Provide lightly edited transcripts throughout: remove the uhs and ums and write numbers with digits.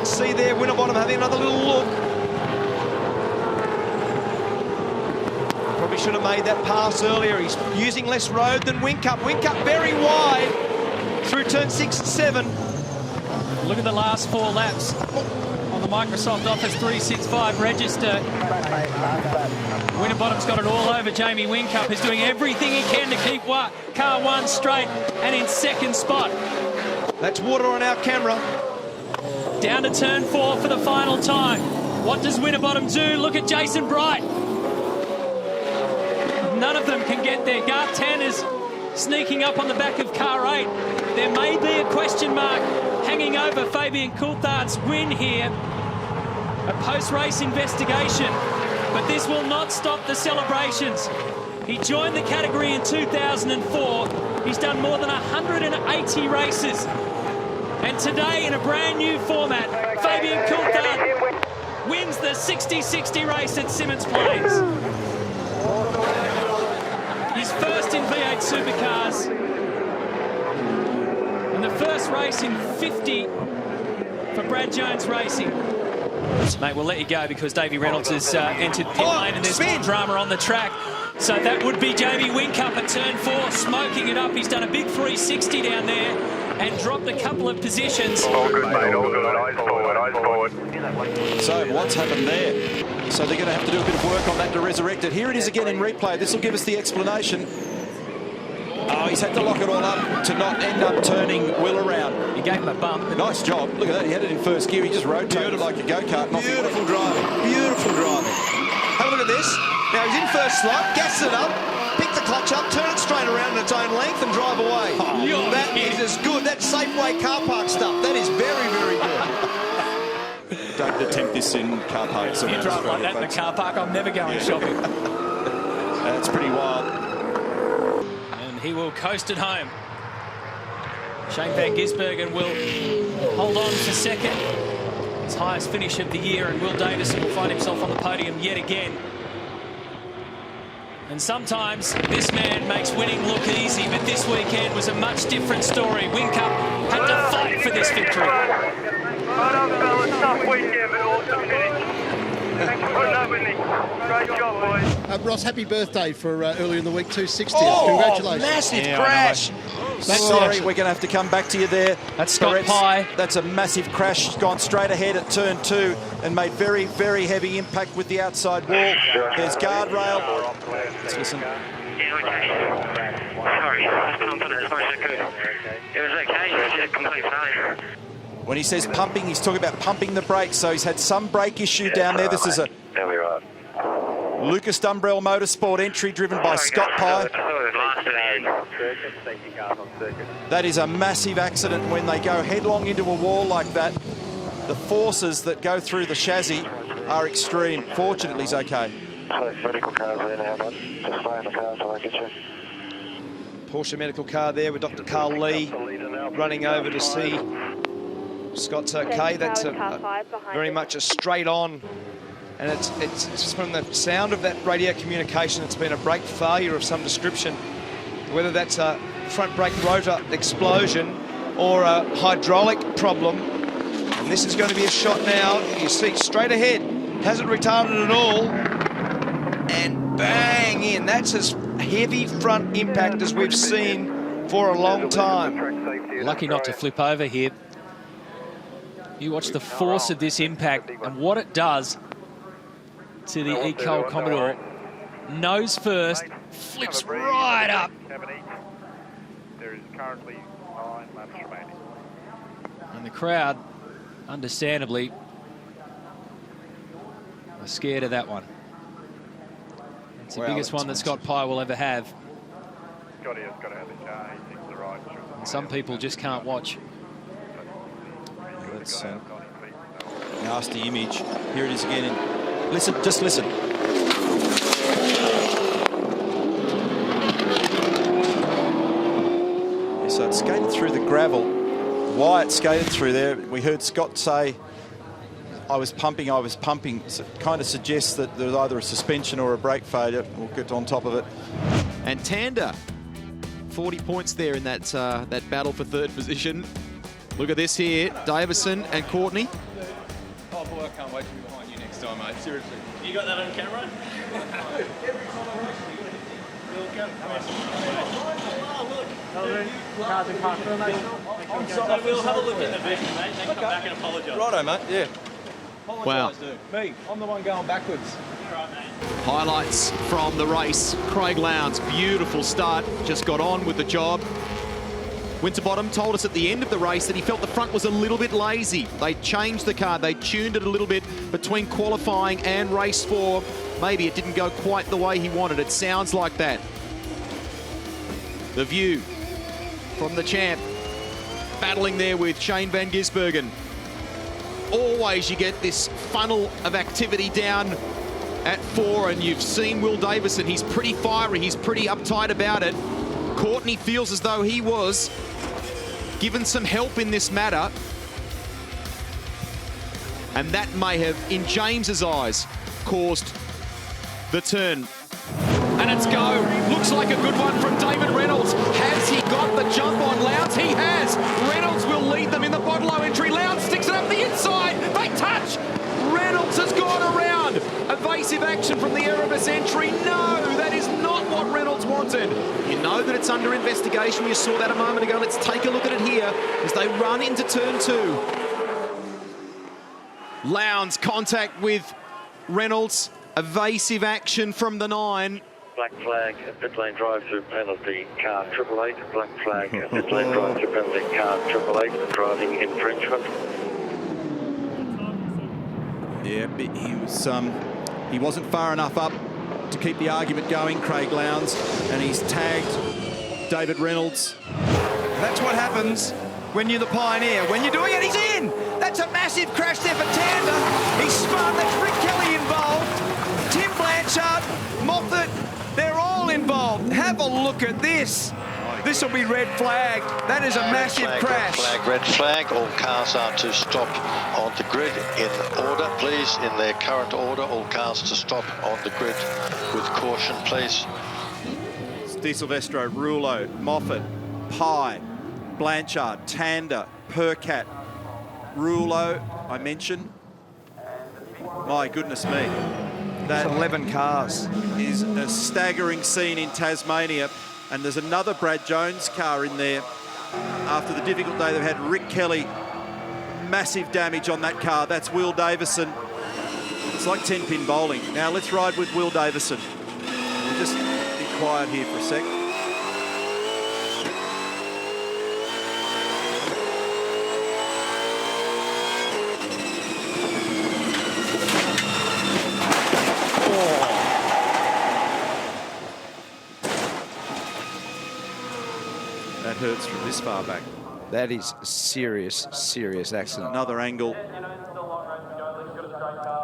see there Winterbottom having another little look. Probably should have made that pass earlier. He's using less road than Whincup. Whincup very wide through turn 6 and 7. Look at the last 4 laps on the Microsoft Office 365 register. Winterbottom's got it all over Jamie Whincup, who's doing everything he can to keep car 1 straight and in second spot. That's water on our camera. Down to turn 4 for the final time. What does Winterbottom do? Look at Jason Bright. None of them can get there. Garth Tanner's sneaking up on the back of car 8. There may be a question mark hanging over Fabian Coulthard's win here. A post-race investigation, but this will not stop the celebrations. He joined the category in 2004. He's done more than 180 races. And today, in a brand new format, Fabian Coulthard wins the 60-60 race at Symmons Plains. His first in V8 Supercars. And the first race in 50 for Brad Jones Racing. Mate, we'll let you go because Davey Reynolds has entered pit lane and there's more drama on the track. So that would be Jamie Whincup at turn 4, smoking it up. He's done a big 360 down there and dropped a couple of positions. All good, mate, all good. Eyes forward, eyes forward. So what's happened there? So they're going to have to do a bit of work on that to resurrect it. Here it is again in replay. This will give us the explanation. Oh, he's had to lock it all up to not end up turning Will around. He gave him a bump. Nice job. Look at that. He had it in first gear. He just rotated it like a go-kart. Beautiful driving. Beautiful driving. Have a look at this. Now he's in first slot, gas it up, pick the clutch up, turn it straight around in its own length and drive away. Oh, that is as good. That's Safeway car park stuff. That is very, very good. Don't attempt this in car parks. You drive like that in the car park, I'm never going shopping. That's pretty wild. And he will coast it home. Shane Van Gisbergen will hold on for second. His highest finish of the year, and Will Davison will find himself on the podium yet again. And sometimes this man makes winning look easy, but this weekend was a much different story. Whincup had to fight for this victory. Well done, fellas. Tough weekend, but awesome finish. Thanks for putting up with me. Great job, boys. Ross, happy birthday for earlier in the week, 260th. Oh, congratulations. Massive crash. Sorry, we're going to have to come back to you there. That's Scott Pye. That's a massive crash. Gone straight ahead at turn 2 and made very, very heavy impact with the outside wall. There's guardrail. Let's listen. Yeah, okay. Sorry, I was pumping as much as I could. It was okay, it was just complete fine. When he says pumping, he's talking about pumping the brakes. So he's had some brake issue down there. This is a Lucas Dumbrell Motorsport entry driven by Scott Pye. That is a massive accident when they go headlong into a wall like that. The forces that go through the chassis are extreme. Fortunately, he's okay. Porsche medical car there with Dr. Carl Lee running over to see Scott's okay. That's very much a straight on. And it's from the sound of that radio communication, it's been a brake failure of some description. Whether that's a front brake rotor explosion or a hydraulic problem. And this is going to be a shot now. You see straight ahead, hasn't retarded at all. And bang in. That's as heavy front impact as we've seen for a long time. Lucky not to flip over here. You watch the force of this impact and what it does to the Ecole Commodore. Nose first, flips right up. There is currently 9 laps remaining. And the crowd, understandably, are scared of that one. It's the biggest one that Scott Pye will ever have. Scotty has got to have the car. He thinks the right. And some people just can't watch. That's a nasty image. Here it is again. Listen, just listen. So it skated through the gravel. Why it skated through there, we heard Scott say, I was pumping. So it kind of suggests that there was either a suspension or a brake failure. We'll get on top of it. And Tander, 40 points there in that that battle for third position. Look at this here, Davison and Courtney. Oh boy, I can't wait to be behind you next time, mate. Seriously. You got that on camera? So we'll have a look at the vision, mate, and then come back and apologise. Righto, mate, yeah. Wow. Me, I'm the one going backwards. Highlights from the race. Craig Lowndes, beautiful start, just got on with the job. Winterbottom told us at the end of the race that he felt the front was a little bit lazy. They changed the car, they tuned it a little bit between qualifying and race 4. Maybe it didn't go quite the way he wanted. It sounds like that. The view from the champ, battling there with Shane van Gisbergen. Always you get this funnel of activity down at 4, and you've seen Will Davison. He's pretty fiery, he's pretty uptight about it. Courtney feels as though he was given some help in this matter, and that may have, in James's eyes, caused the turn. And it's go. Looks like a good one from David Reynolds. Has he got the jump on Lowndes? He has. Reynolds will lead them in the Bodlow entry. Lowndes sticks it up the inside. They touch. Reynolds has gone around. Evasive action from the Erebus entry. No, that is not what Reynolds wanted. You know that it's under investigation. You saw that a moment ago. Let's take a look at it here as they run into turn 2. Lowndes contact with Reynolds. Evasive action from the 9. Black flag, pit lane drive-through penalty, car 888. Black flag, pit lane drive-through penalty, car 888, driving infringement. Yeah, he wasn't far enough up to keep the argument going, Craig Lowndes, and he's tagged David Reynolds. That's what happens when you're the pioneer. When you're doing it, he's in! That's a massive crash there for Tander. He's spun. That's Rick Kelly involved. Tim Blanchard, Moffat, they're all involved. Have a look at this. This will be red flagged. That is a massive crash. Red flag. All cars are to stop on the grid in order, please. In their current order, all cars to stop on the grid with caution, please. Di Silvestro, Rulo, Moffat, Pye, Blanchard, Tander, Percat, Rulo, I mentioned. My goodness me. That 11 cars. Is a staggering scene in Tasmania. And there's another Brad Jones car in there. After the difficult day they've had, Rick Kelly, massive damage on that car. That's Will Davison. It's like 10-pin bowling. Now let's ride with Will Davison. We'll just be quiet here for a sec. That hurts from this far back. That is serious accident. Another angle.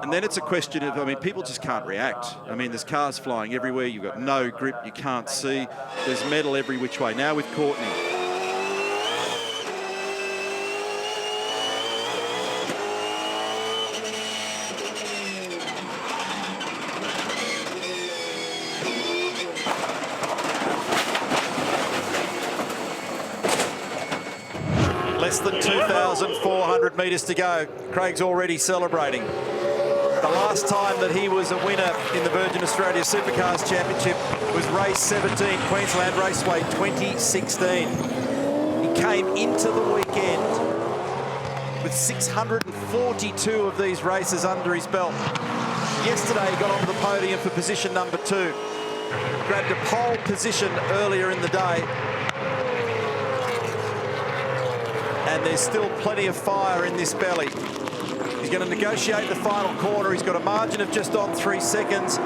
And then it's a question of, I mean, people just can't react. I mean, there's cars flying everywhere. You've got no grip. You can't see. There's metal every which way. Now with Courtney. Less than 2,400 metres to go. Craig's already celebrating. The last time that he was a winner in the Virgin Australia Supercars Championship was race 17, Queensland Raceway 2016. He came into the weekend with 642 of these races under his belt. Yesterday he got onto the podium for position number 2. Grabbed a pole position earlier in the day. And there's still plenty of fire in this belly. He's going to negotiate the final corner. He's got a margin of just on 3 seconds.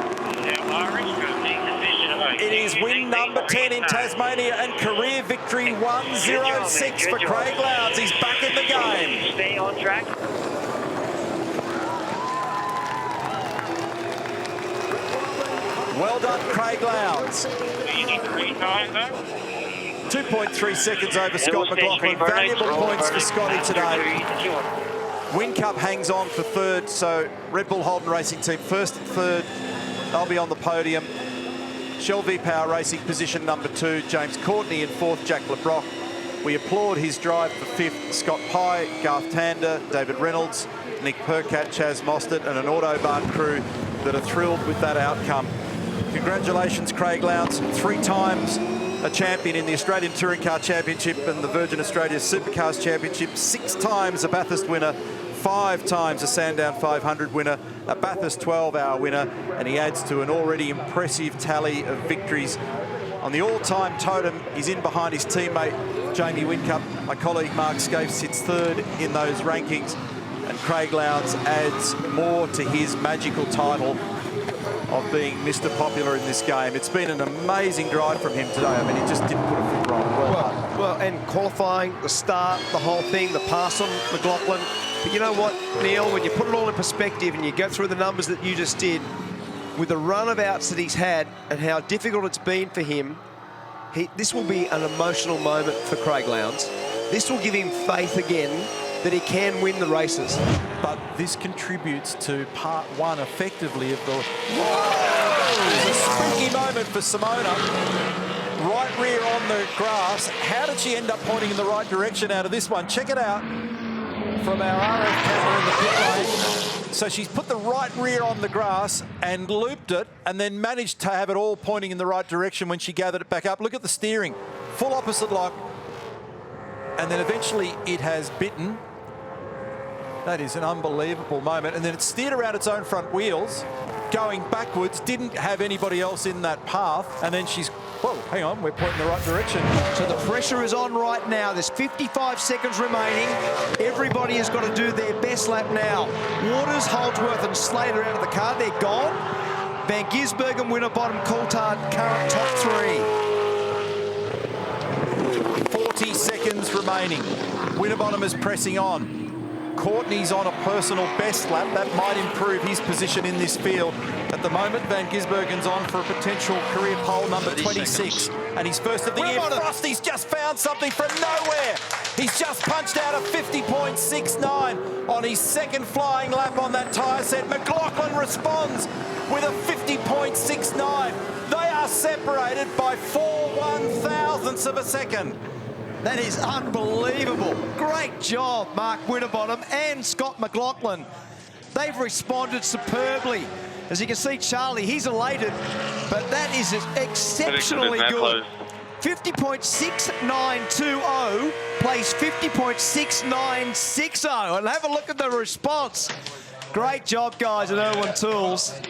It is win number 10 in Tasmania and career victory 106 for Craig Lowndes. He's back in the game. Stay on track. Well done, Craig Lowndes. 2.3 seconds over Scott McLaughlin. Valuable points for Scotty today. Whincup hangs on for 3rd, so Red Bull Holden Racing Team 1st and 3rd. They'll be on the podium. Shell V-Power Racing position number 2. James Courtney in 4th. Jack LeBrock We applaud his drive for 5th, Scott Pye, Garth Tander, David Reynolds, Nick Percat, Chaz Mostert, and an Autobahn crew that are thrilled with that outcome. Congratulations, Craig Lowndes, 3 times a champion in the Australian Touring Car Championship and the Virgin Australia Supercars Championship, 6 times a Bathurst winner, 5 times a Sandown 500 winner, a Bathurst 12-hour winner, and he adds to an already impressive tally of victories. On the all-time totem, he's in behind his teammate Jamie Whincup. My colleague Mark Scaife sits 3rd in those rankings, and Craig Lowndes adds more to his magical title of being Mr. Popular in this game. It's been an amazing drive from him today. I mean, he just didn't put a foot wrong. Well, and qualifying, the start, the whole thing, the pass on McLaughlin. But you know what, Neil, when you put it all in perspective and you go through the numbers that you just did, with the runabouts that he's had and how difficult it's been for him, this will be an emotional moment for Craig Lowndes. This will give him faith again that he can win the races. But this contributes to part 1 effectively of the... Whoa! It was a spooky moment for Simona. Right rear on the grass. How did she end up pointing in the right direction out of this one? Check it out from our RF camera in the pit lane. So she's put the right rear on the grass and looped it and then managed to have it all pointing in the right direction when she gathered it back up. Look at the steering. Full opposite lock. And then eventually it has bitten. That is an unbelievable moment. And then it steered around its own front wheels, going backwards, didn't have anybody else in that path. And then she's, whoa, hang on, we're pointing the right direction. So the pressure is on right now. There's 55 seconds remaining. Everybody has got to do their best lap now. Waters, Holdsworth and Slater out of the car. They're gone. Van Gisbergen, Winterbottom, Coulthard, current top 3. 40 seconds remaining. Winterbottom is pressing on. Courtney's on a personal best lap. That might improve his position in this field. At the moment, Van Gisbergen's on for a potential career pole number 26. And he's first of the year. Frosty's just found something from nowhere. He's just punched out a 50.69 on his 2nd flying lap on that tyre set. McLaughlin responds with a 50.69. They are separated by 4 1/1000ths of a second. That is unbelievable. Great job, Mark Winterbottom and Scott McLaughlin. They've responded superbly. As you can see, Charlie, he's elated, but that is exceptionally good. 50.6920 plays 50.6960. And have a look at the response. Great job, guys, at Irwin Tools.